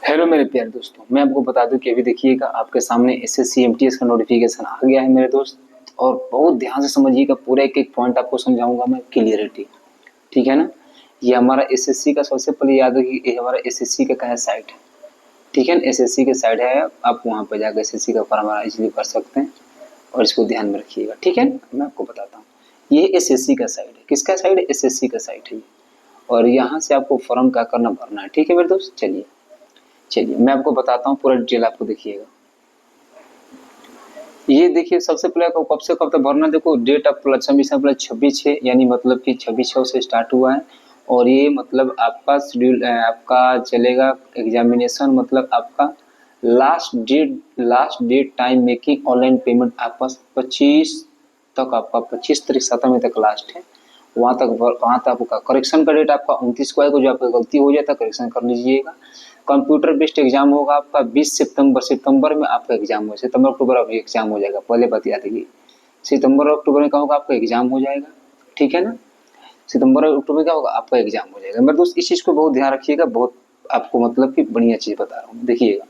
Hello मेरे प्यारे दोस्तों, मैं आपको बता दूं कि अभी देखिएगा आपके सामने एसएससी एमटीएस का नोटिफिकेशन आ गया है मेरे दोस्त। और बहुत ध्यान से समझिएगा, पूरा एक एक पॉइंट आपको समझाऊंगा मैं क्लियरिटी। ठीक है ना। ये हमारा एसएससी का सबसे पहले याद रखिए, ये हमारा एसएससी का है साइट है। ठीक है ना, एसएससी के साइट है, आप वहाँ पर जाकर एसएससी का फॉर्म इजिली भर सकते हैं। और इसको ध्यान में रखिएगा, ठीक है ना। मैं आपको बताता हूँ, ये एसएससी का साइट है। किसका साइट है? एसएससी का साइट है। और यहाँ से आपको फॉर्म क्या करना, भरना है। ठीक है मेरे दोस्त, चलिए चलिए मैं आपको बताता हूँ पूरा डिटेल। आपको देखिएगा, ये देखिए सबसे पहले आपको कब से कब तक भरना है। देखो डेट ऑफ सबमिशन पहले 26/6, यानी मतलब कि 26/6 से स्टार्ट हुआ है। और ये मतलब आपका शेड्यूल आपका चलेगा एग्जामिनेशन, मतलब आपका last date time making online payment आपका 25 तक, आपका 25 तारीख 7 मई तक लास्ट है। वहाँ तक आपका करेक्शन का डेट आपका 29 को आएगा। जो आपका गलती हो जाता है करेक्शन कर लीजिएगा। कंप्यूटर बेस्ड एग्जाम होगा आपका 20 सितंबर में आपका एग्जाम हो, सितंबर अक्टूबर अभी एग्जाम हो जाएगा। पहले बात याद रखिए, सितंबर और अक्टूबर में क्या होगा, आपका एग्जाम हो जाएगा। ठीक है ना, सितंबर और अक्टूबर में क्या होगा, आपका एग्जाम हो जाएगा। मेरे दोस्त इस चीज को बहुत ध्यान रखिएगा, बहुत आपको मतलब कि बढ़िया चीज बता रहा हूँ। देखिएगा,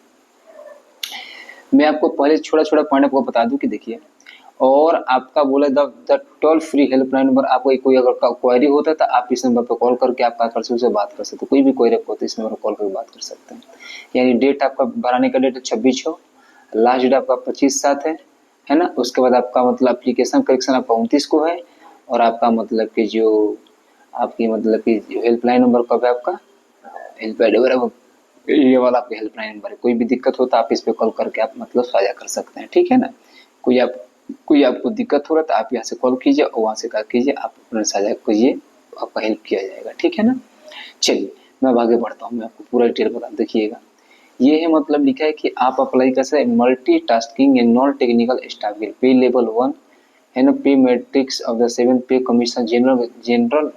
मैं आपको पहले छोटा छोटा पॉइंट आपको बता दूं कि देखिए, और आपका बोले the toll free helpline number, आपको कोई अगर क्वेरी होता है तो आप इस नंबर पर कॉल करके आप क्या कर सकते हो, उससे बात कर सकते हो। कोई भी क्वेरी आपको होती है इस नंबर पर कॉल करके बात कर सकते हैं। यानी डेट आपका भराने का डेट है 26/6, लास्ट डेट आपका 25/7 है ना। उसके बाद आपका मतलब एप्लीकेशन करेक्शन आपका 29 को है। और आपका मतलब कि जो आपकी मतलब कि हेल्पलाइन नंबर कब है आपका, हेल्पलाइन नंबर ये वाला आपका हेल्पलाइन नंबर है। कोई भी दिक्कत हो तो आप इस पे कॉल करके आप मतलब साझा कर सकते हैं। ठीक है ना। कोई आप कोई आपको दिक्कत हो रहा है तो आप यहाँ से कॉल कीजिए और वहाँ से क्या कीजिए, आप अपना साझा कीजिए, आपका हेल्प किया जाएगा। ठीक है ना। चलिए मैं अब आगे बढ़ता हूँ, मैं आपको पूरा डिटेल बता। देखिएगा, ये है मतलब लिखा है कि आप अप्लाई कर सकते हैं multi tasking and non technical staff के पे लेवल 1 है ना। पे matrix of the 7 pay commission general general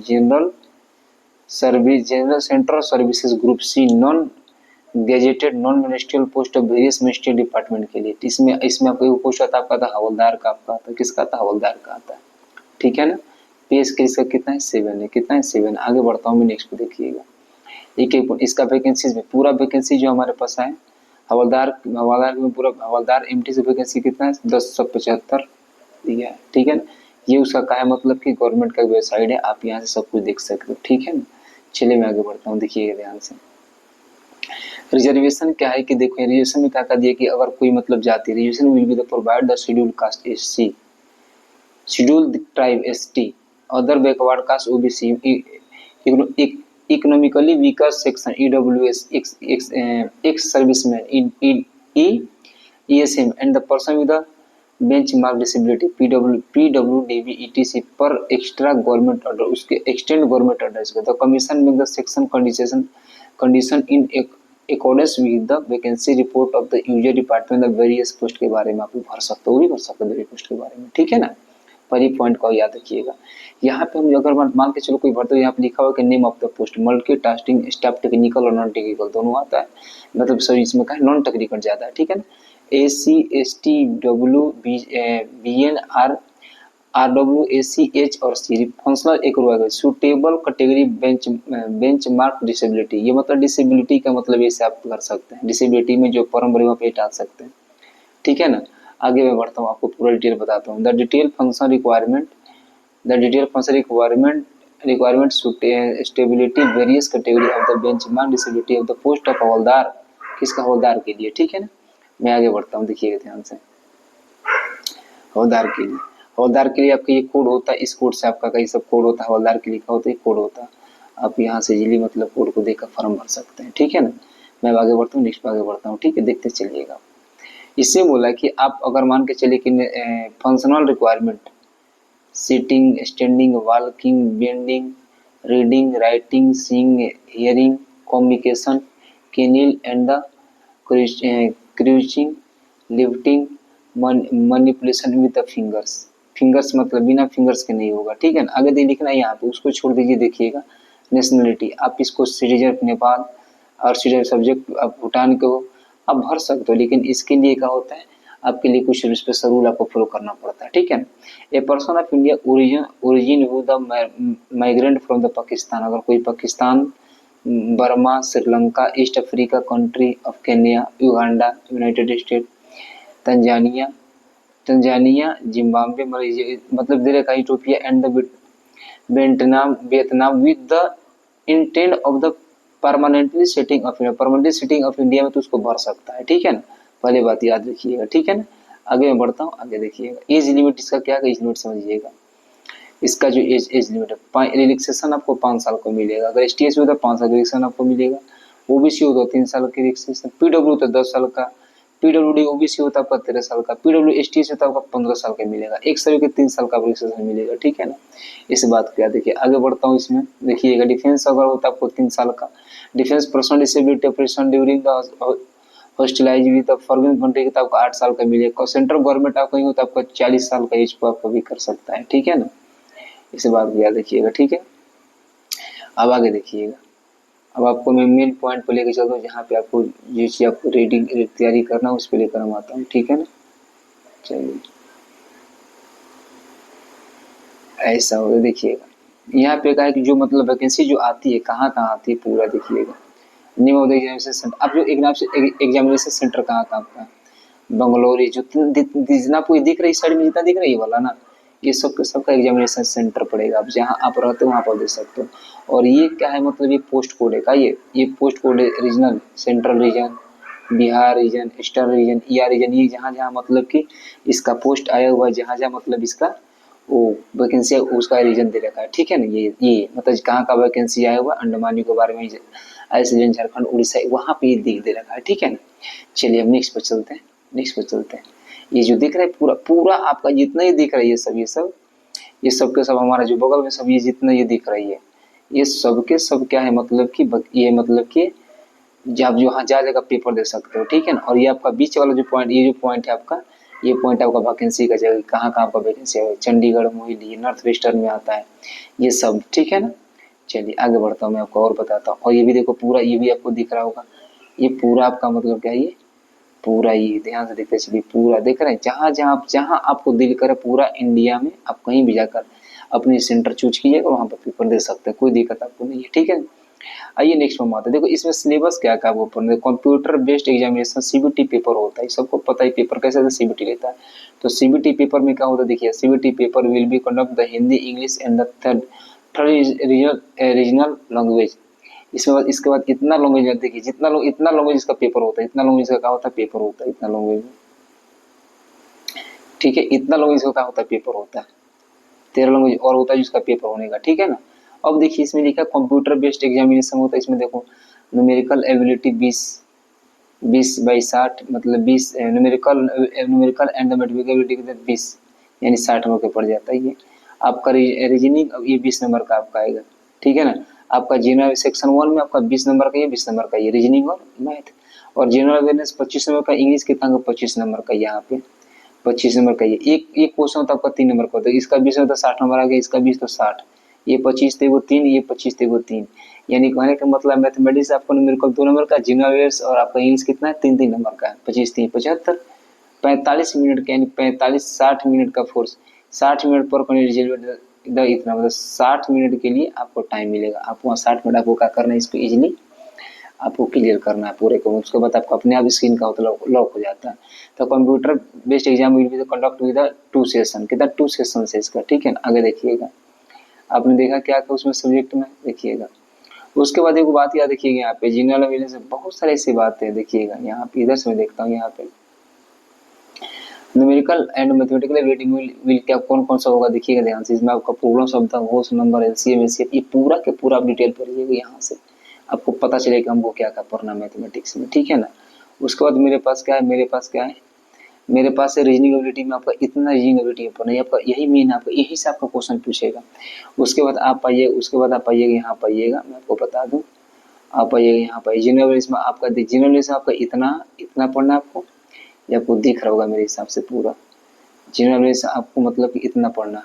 general service general central services group C non gazetted non ministerial post of various ministerial department के लिए। इसमें इसमें आपको पोस्ट आता है, आपका था हवलदार का, आपका आता है किसका आता है, हवलदार का आता है। ठीक है ना। पे स्केल इसका कितना है, 7 है। कितना है, 7। आगे बढ़ता हूँ मैं, नेक्स्ट पे देखिएगा। एक एक इसका वैकेंसी में पूरा वैकेंसी जो हमारे पास है, हवलदार में पूरा हवलदार एमटी से वैकेंसी कितना है, 1075 दिया है। ठीक है ना। ये उसका क्या है मतलब कि गवर्नमेंट का वेबसाइट है, आप यहाँ से सब कुछ देख सकते हो। ठीक है ना। चलिए मैं आगे बढ़ता हूँ, देखिएगा ध्यान से। रिजर्वेशन क्या है कि देखो, रिजर्वेशन में क्या कर दिया कि अगर कोई मतलब जाति, reservation will be the provide the schedule caste SC, schedule tribe ST, other backward caste OBC, economically weaker section EWS, ex serviceman ESM and the person with the benchmark disability PWDB ETC पर extra government order, उसके extend government order the commission में the section condition in accordance with the vacancy report of the user department the various post के बारे में आप भर सकते हो, भी भर सकते हो वेरियस पोस्ट के बारे में। ठीक है ना। पहली पॉइंट को याद रखिएगा। यहाँ पे हम अगर मान के चलो कोई भरते, यहाँ पे लिखा हुआ कि name of the post multi tasking staff technical और नॉन टेक्निकल दोनों आता है। मतलब सर इसमें क्या है, नॉन टेक्निकल ज्यादा है। ठीक है ना। ACSTWBN RWACH और सी फंक्शनल एक रुआ suitable category bench mark disability, ये मतलब डिसेबिलिटी का मतलब ऐसे आप कर सकते हैं, डिसेबिलिटी में जो फॉर्म भरे पे डाल सकते हैं। ठीक है ना। आगे मैं बढ़ता हूँ, आपको पूरा डिटेल बताता हूँ। The detail function requirement stability various category of the benchmark disability of the post of havildar, किसका, हवलदार के लिए। ठीक है ना। मैं आगे बढ़ता हूँ, देखिएगा ध्यान से। हवलदार के लिए आपका ये कोड होता है, इस कोड से आपका कई सब कोड होता है, हवलदार के लिए लिखा होता है कोड होता है। आप यहाँ से इजीली मतलब कोड को देखकर फॉर्म भर सकते हैं। ठीक है ना। मैं आगे बढ़ता हूँ, नेक्स्ट पे आगे बढ़ता हूँ। ठीक है, देखते चलिएगा। इससे बोला कि आप अगर मान के चलिए कि functional requirement sitting standing walking bending reading writing seeing hearing communication कैनिल and the crouching lifting manipulation with the fingers, fingers मतलब बिना फिंगर्स के नहीं होगा। ठीक है ना। आगे दे लिखना है यहाँ पे, उसको छोड़ दीजिए। देखिएगा नेशनलिटी, आप इसको सिटीजन नेपाल और सिटीजन सब्जेक्ट आप भूटान के हो, आप भर सकते हो। लेकिन इसके लिए क्या होता है, आपके लिए कुछ स्पेशल रूल आपको फॉलो करना पड़ता है। ठीक है। A person of India origin the migrant from the Pakistan, अगर कोई Pakistan Burma, Sri Lanka, east Africa country of Kenya, Uganda, United state, Tanzania Tanzania, Zimbabwe, Malaysia, मतलब दे रखा Ethiopia and the Vietnam with the intent of the permanently setting of India. Permanently setting of India में तो उसको भर सकता है, ठीक है ना, पहले बात याद रखिएगा, ठीक है ना। आगे मैं बढ़ता हूँ, आगे देखिएगा एज लिमिट, इसका क्या एज लिमिट समझिएगा। इसका जो एज लिमिट है, रिलैक्सेशन आपको 5 साल को मिलेगा। अगर एसटीएस होता है 5 साल का रिलैक्सेशन आपको मिलेगा। ओबीसी होता है 3 साल के रिलैक्सेशन। पीडब्ल्यू होता है 10 साल का। पीडब्ल्यूडी ओबीसी होता है आपका 13 साल का। पीडब्ल्यू एसटीएस होता है आपका 15 साल का मिलेगा। एक सभी के 3 साल का रिलैक्सेशन मिलेगा, ठीक है ना। इस बात को याद देखिए। आगे बढ़ता हूँ, इसमें देखिएगा डिफेंस अगर होता है आपको 3 साल का। Defence personnel disability operation during the hostilities with the foreign country का आपको 8 साल का मिलेगा। सेंट्रल गवर्नमेंट आपका ही होता है आपका 40 साल का एज पर आपको भी कर सकता है, ठीक है ना। इस बात को याद रखिएगा, ठीक है। अब आगे देखिएगा। अब आपको मैं मेन पॉइंट पर लेकर चलता हूँ, जहाँ पे आपको जो चीज़ आपको रीडिंग तैयारी करना उस पर लेकर हम आता हूँ, ठीक है ना। चलिए ऐसा होगा, देखिएगा यहाँ पे कहा है कि जो मतलब वैकेंसी जो आती है कहाँ कहाँ आती है पूरा देखिएगा। Name of the examination centre, अब जो एग्जामिनेशन सेंटर कहाँ कहाँ आपका, बंगलौर, जो जितना आपको दिख रही साइड में, जितना दिख रहा है ये वाला ना, ये सबका एग्जामिनेशन सेंटर पड़ेगा। आप जहाँ आप रहते हो वहाँ पर दे सकते हो। और ये क्या है, मतलब ये पोस्ट कोड है का, ये पोस्ट कोड है regional, central region, Bihar region, eastern region, ER region, ये जहाँ जहाँ मतलब कि इसका पोस्ट आया हुआ है, जहाँ जहाँ मतलब इसका वो वैकेंसी है उसका रीजन दे रखा है, ठीक है ना। ये मतलब कहाँ का वैकेंसी आया हुआ, अंडमान निकोबार में, ऐसे झारखंड उड़ीसा वहाँ पे ये दे रखा है, ठीक है ना। चलिए अब नेक्स्ट पर चलते हैं, नेक्स्ट पर चलते हैं। ये जो दिख रहा है पूरा पूरा आपका जितना ही दिख रहा है, ये सब के सब हमारा जो बगल में सब ये जितना ये दिख रही है, ये सब के सब क्या है, मतलब कि ये मतलब कि आप जो हाँ जा जगह पेपर दे सकते हो, ठीक है ना। और ये आपका बीच वाला जो पॉइंट, ये जो पॉइंट है आपका, ये पॉइंट आपका वैकेंसी का जगह कहाँ कहाँ आपका वैकेंसी है, चंडीगढ़, मोहिली, नॉर्थ वेस्टर्न में आता है ये सब, ठीक है ना। चलिए आगे बढ़ता हूँ, मैं आपको और बताता हूँ। और ये भी देखो पूरा, ये भी आपको दिख रहा होगा, ये पूरा आपका मतलब क्या है, ये पूरा, ये ध्यान से देखते चलिए, पूरा देख रहे हैं, जहाँ आपको दिल करे पूरा इंडिया में आप कहीं भी जाकर अपनी सेंटर चूज कीजिए और वहाँ पर पेपर दे सकते हैं, कोई दिक्कत आपको नहीं है, ठीक है। आइए नेक्स्ट में आते हैं। देखो इसमें सिलेबस क्या क्या आपको पढ़ना है। Computer based examination CBT paper होता है, सबको पता है पेपर कैसे सीबीटी लेता है। तो सीबीटी पेपर में क्या होता है, देखिए CBT paper will be conduct the Hindi, English and the third regional language. इसमें बाद इसके बाद इतना लैंग्वेज, देखिए जितना लोग इतना लैंग्वेज इसका पेपर होता है, इतना लैंग्वेज का क्या होता है पेपर होता है, इतना लैंग्वेज, ठीक है, इतना लैंग्वेज का क्या होता है पेपर होता है, 13 लैंग्वेज और होता है जिसका पेपर होने का, ठीक है ना। अब देखिए इसमें लिखा कंप्यूटर बेस्ड एग्जामिनेशन होता है, इसमें देखो न्यूमेरिकल एबिलिटी 20/60, मतलब 20 numerical and the mathematical ability 20, यानी 60 नंबर के पड़ जाता है ये आपका। रीजनिंग अब ये 20 नंबर का आपका आएगा, ठीक है ना। आपका जनरल सेक्शन 1 में आपका 20 नंबर का, ये 20 नंबर का ये रीजनिंग और मैथ। और जनरल अवेयरनेस 25 नंबर का, इंग्लिश कितना 25 नंबर का, यहाँ पे 25 नंबर का ये एक क्वेश्चन होता है आपका 3 नंबर का होता है, इसका 20 होता है 60 नंबर आ गया, इसका 20 तो 60, ये 25 थे वो 3, ये 25 थे वो 3, यानी कहने का मतलब मैथमेटिक्स आपको न्यूमेरिकल 2 नंबर का, जनरल और आपका इंग्लिश कितना है 3 नंबर का है, 25 3 75, 45 मिनट का, यानी 45-60 मिनट का फोर्स, 60 मिनट पर इतना मतलब 60 मिनट के लिए आपको टाइम मिलेगा। आपको वहाँ 60 मिनट आपको क्या करना है, इस पर इजिली आपको क्लियर करना है पूरे को, उसके बाद आपको अपने आप स्क्रीन का लॉक हो जाता है। तो computer based exam will be conduct with 2 session, कितना 2 सेशन है इसका, ठीक है ना। आगे देखिएगा, आपने देखा क्या क्या उसमें सब्जेक्ट में, देखिएगा। उसके बाद एक बात याद रखिएगा, यहाँ पे जनरल अवेयरनेस से बहुत सारी ऐसी बातें हैं, देखिएगा यहाँ पे, इधर से मैं देखता हूँ, यहाँ पे numerical and mathematical ability will क्या कौन कौन सा होगा, देखिएगा ध्यान से। इसमें आपका प्रॉब्लम शब्द, होश नंबर, एलसीएम एचसीएफ, ये पूरा के पूरा आप डिटेल पढ़िएगा, यहाँ से आपको पता चलेगा हमको क्या क्या पढ़ना मैथमेटिक्स में, ठीक है ना। उसके बाद मेरे पास क्या है, मेरे पास है रीजनिंग एबिलिटी में आपका इतना रीजनिंग एबिलिटी पढ़ना है आपका, यही मेन आपका, यही से आपका क्वेश्चन पूछेगा। उसके बाद आप आइए, उसके बाद आप आइएगा यहाँ पाइएगा, मैं आपको बता दूँ, आप आइएगा यहाँ पर जनरल में आपका जनरल में आपका इतना पढ़ना आपको, ये आपको दिख रहा होगा मेरे हिसाब से पूरा जनरल में आपको मतलब कि इतना पढ़ना,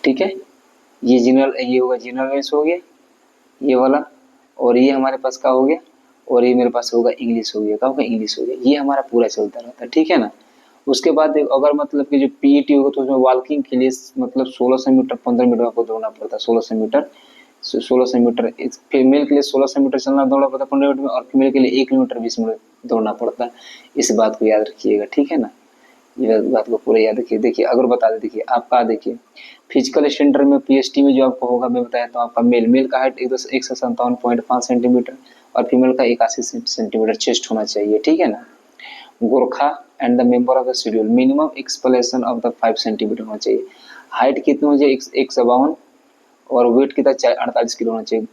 ठीक है। ये जनरल, ये होगा जनरल में हो गया ये वाला, और ये हमारे पास का हो गया, और ये मेरे पास होगा इंग्लिश हो गया, क्या होगा इंग्लिश हो गया, ये हमारा पूरा चलता रहता है, ठीक है ना। उसके बाद अगर मतलब कि जो पीईटी होगा तो उसमें वॉकिंग के लिए मतलब 1600 मीटर 15 मिनट आपको दौड़ना पड़ता है, 1600 मीटर 16 सेंटीमीटर, इस फीमेल के लिए 16 सेंटीमीटर चलना दौड़ना पड़ता है 15 मिनट में, और फीमेल के लिए 1 किलोमीटर 20 मिनट दौड़ना पड़ता है। इस बात को याद रखिएगा, ठीक है ना, ये बात को पूरा याद रखिए। देखिए अगर बता दें, देखिए आपका देखिए फिजिकल स्टैंडर्ड में पीएसटी में जो आपको होगा मैं बताया, तो आपका मेल का हाइट 157.5 सेंटीमीटर और फीमेल का 81 सेंटीमीटर चेस्ट होना चाहिए, ठीक है ना। Gorkha and the member of the schedule minimum expansion of the 5 centimetre होना चाहिए। हाइट कितनी होनी चाहिए, 152, और वेट कितना 48 किलो होना चाहिए,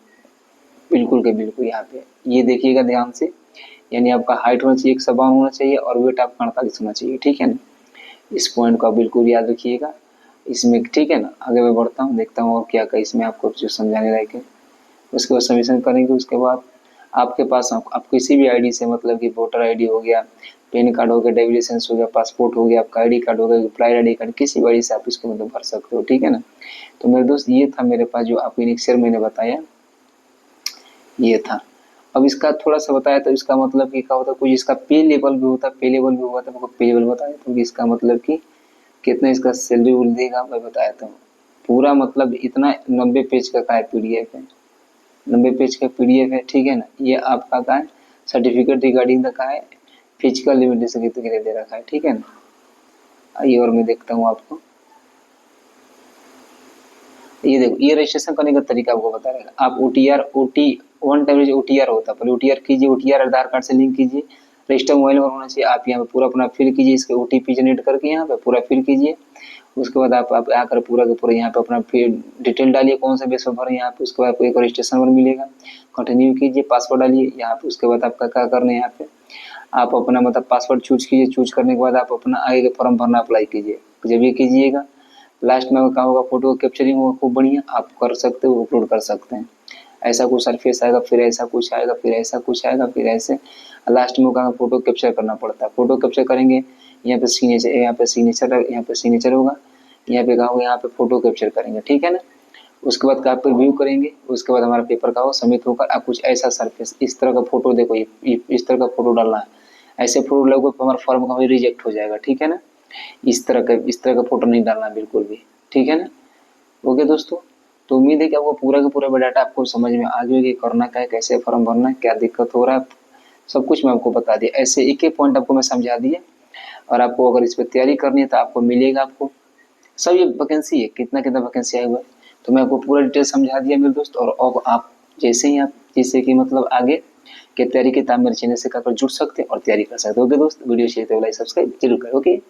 बिल्कुल के बिल्कुल यहाँ पे ये देखिएगा ध्यान से, यानी आपका हाइट होना चाहिए 152 होना चाहिए और वेट आपका 48 होना चाहिए, ठीक है ना। इस पॉइंट को आप बिल्कुल याद रखिएगा इसमें, ठीक है ना। आगे मैं बढ़ता हूँ, देखता हूँ और क्या क्या इसमें आपको जो समझाने लायक है। उसके बाद सबमिशन करेंगे, उसके बाद आपके पास आप किसी भी आईडी से, मतलब कि वोटर आईडी हो गया, पैन कार्ड हो गया, ड्राइविंग लाइसेंस हो गया, पासपोर्ट हो गया, आपका आईडी कार्ड हो गया, एम्प्लॉयर आईडी कार्ड, किसी भी आईडी से आप इसको मतलब भर सकते हो, ठीक है ना। तो मेरे दोस्त ये था मेरे पास जो आपको इनिशियल मैंने बताया, ये था। अब इसका थोड़ा सा बताया तो इसका मतलब कि क्या होता है, कुछ इसका पे लेवल भी होता है, पे लेवल भी हुआ था, आपको पे लेवल बताया तो इसका मतलब कि कितना इसका सैलरी उल देगा मैं बताया था। पूरा मतलब इतना 90 पेज का है पीडीएफ है, 90 पेज का पीडीएफ है, ठीक है ना। ये आपका का है सर्टिफिकेट रिगार्डिंग द का है फिजिकल लिमिटेशन के लिए दे रखा है, ठीक है ना। आइए और मैं देखता हूँ आपको, ये देखो ये रजिस्ट्रेशन करने का तरीका आपको बता रहेगा। आप वन टाइम ओटीआर होता है, पहले ओटीआर कीजिए, ओटीआर आधार कार्ड से लिंक कीजिए, रजिस्टर मोबाइल नंबर होना चाहिए, आप यहाँ पे पूरा अपना फिल कीजिए, इसके ओटीपी जनरेट करके यहाँ पे पूरा फिल कीजिए। उसके बाद आप आकर पूरा का पूरा यहाँ पे अपना फिर डिटेल डालिए, कौन सा बेस पर भरें यहाँ पे, उसके बाद आपको एक रजिस्ट्रेशन नंबर मिलेगा, कंटिन्यू कीजिए, पासवर्ड डालिए यहाँ पे। उसके बाद आपका क्या करना है, यहाँ पे आप अपना मतलब पासवर्ड चूज कीजिए, चूज करने के बाद आप अपना आगे के फॉर्म भरना अप्लाई कीजिए। जब ये कीजिएगा लास्ट में क्या होगा, फोटो कैप्चरिंग होगा खूब बढ़िया, आप कर सकते हो, अपलोड कर सकते हैं। ऐसा कुछ सरफेस आएगा, फिर ऐसा कुछ आएगा, फिर ऐसा कुछ आएगा, फिर ऐसे लास्ट में कहा फोटो कैप्चर करना पड़ता है। फोटो कैप्चर करेंगे, यहाँ पे सिग्नेचर, यहाँ पे सिग्नेचर, यहाँ पे सिग्नेचर होगा, यहाँ पे कहा होगा, यहाँ पे फोटो कैप्चर करेंगे, ठीक है ना। उसके बाद आप रिव्यू करेंगे, उसके बाद हमारा पेपर का हो सबमिट होकर आप कुछ ऐसा सरफेस इस तरह का फोटो देखो, ये इस तरह का फोटो डालना है, ऐसे फोटो लगो तो हमारा फॉर्म का रिजेक्ट हो जाएगा, ठीक है ना। इस तरह का फोटो नहीं डालना बिल्कुल भी, ठीक है ना। ओके दोस्तों, तो उम्मीद है कि आपको पूरा का पूरा डाटा आपको समझ में आ गया कि करना क्या है, कैसे फॉर्म भरना है, क्या दिक्कत हो रहा है, सब कुछ मैं आपको बता दिया। ऐसे एक एक पॉइंट आपको मैं समझा दिया, और आपको अगर इस पर तैयारी करनी है तो आपको मिलेगा, आपको सब ये वैकेंसी है, कितना कितना वैकेंसी आया हुआ है, तो मैं आपको पूरा डिटेल समझा दिया मेरे दोस्त। और अब आप जैसे ही आप जैसे कि मतलब आगे के तैयारी के आप मेरे चैनल से जुड़ सकते हैं और तैयारी कर सकते हो। ओके दोस्त, वीडियो शेयर तो लाइक सब्सक्राइब जरूर करें। ओके।